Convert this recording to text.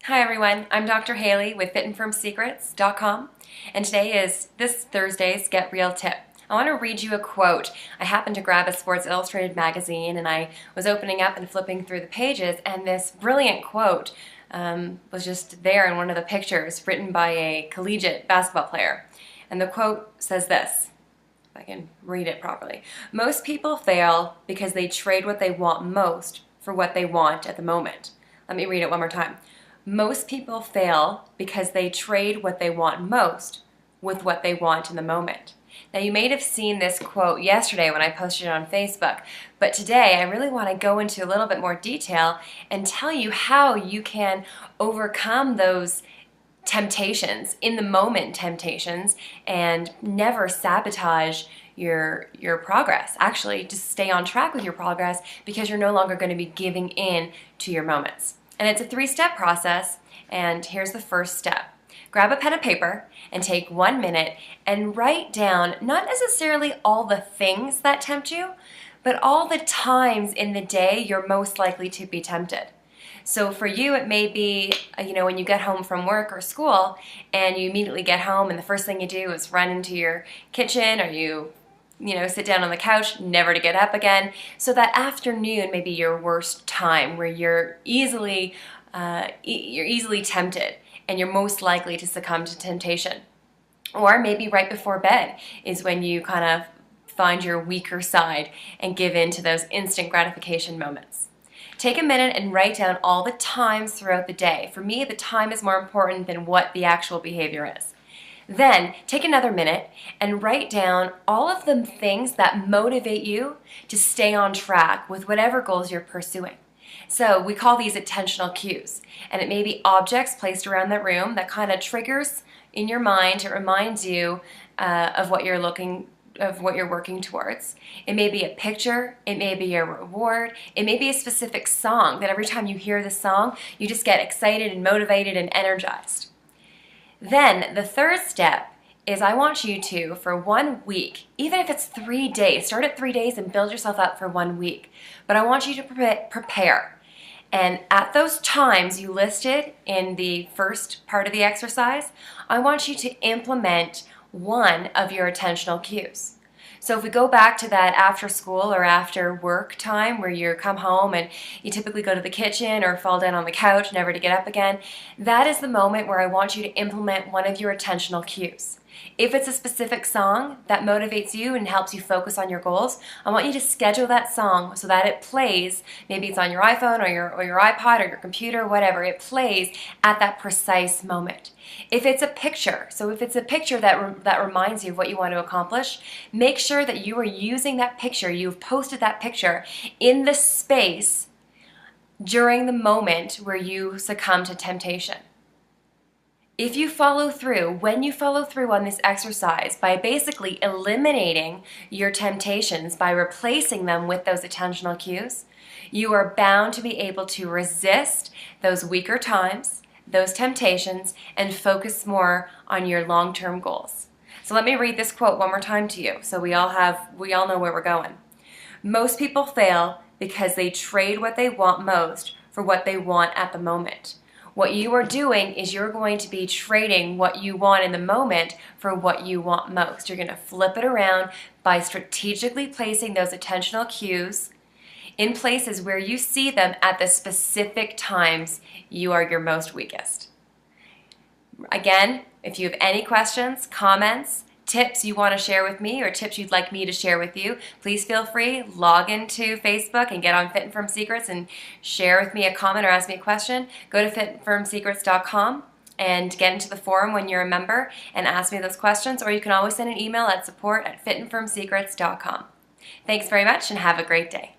Hi everyone, I'm Dr. Haley with FitandFirmSecrets.com, and today is this Thursday's Get Real tip. I want to read you a quote. I happened to grab a Sports Illustrated magazine and I was opening up and flipping through the pages, and this brilliant quote was just there in one of the pictures, written by a collegiate basketball player. And the quote says this, if I can read it properly: "Most people fail because they trade what they want most for what they want at the moment." Let me read it one more time. Most people fail because they trade what they want most with what they want in the moment. Now, you may have seen this quote yesterday when I posted it on Facebook, but today I really want to go into a little bit more detail and tell you how you can overcome those temptations, in the moment temptations, and never sabotage your progress. Actually, just stay on track with your progress because you're no longer going to be giving in to your moments. And it's a 3-step process, and here's the first step. Grab a pen and paper and take 1 minute and write down not necessarily all the things that tempt you, but all the times in the day you're most likely to be tempted. So for you, it may be, when you get home from work or school and you immediately get home and the first thing you do is run into your kitchen, or you sit down on the couch, never to get up again. So that afternoon may be your worst time, where you're easily tempted and you're most likely to succumb to temptation. Or maybe right before bed is when you kind of find your weaker side and give in to those instant gratification moments. Take a minute and write down all the times throughout the day. For me, the time is more important than what the actual behavior is. Then take another minute and write down all of the things that motivate you to stay on track with whatever goals you're pursuing. So we call these attentional cues, and it may be objects placed around the room that kind of triggers in your mind. It reminds you of what you're working towards. It may be a picture, it may be a reward, it may be a specific song that every time you hear the song, you just get excited and motivated and energized. Then the third step is, I want you to, for 1 week, even if it's 3 days, start at 3 days and build yourself up for 1 week. But I want you to prepare. And at those times you listed in the first part of the exercise, I want you to implement one of your attentional cues. So if we go back to that after school or after work time where you come home and you typically go to the kitchen or fall down on the couch never to get up again, that is the moment where I want you to implement one of your attentional cues. If it's a specific song that motivates you and helps you focus on your goals, I want you to schedule that song so that it plays. Maybe it's on your iPhone or your iPod or your computer, whatever. It plays at that precise moment. If it's a picture, that reminds you of what you want to accomplish, make sure that you are using that picture, you've posted that picture in the space during the moment where you succumb to temptation. If you follow through, when you follow through on this exercise by basically eliminating your temptations, by replacing them with those attentional cues, you are bound to be able to resist those weaker times, those temptations, and focus more on your long-term goals. So let me read this quote one more time to you so we all know where we're going. Most people fail because they trade what they want most for what they want at the moment. What you are doing is you're going to be trading what you want in the moment for what you want most. You're going to flip it around by strategically placing those attentional cues in places where you see them at the specific times you are your most weakest. Again, if you have any questions, comments, tips you want to share with me, or tips you'd like me to share with you, please feel free, log into Facebook and get on Fit and Firm Secrets and share with me a comment or ask me a question. Go to FitandFirmSecrets.com and get into the forum when you're a member and ask me those questions, or you can always send an email at support@FitandFirmSecrets.com. Thanks very much and have a great day.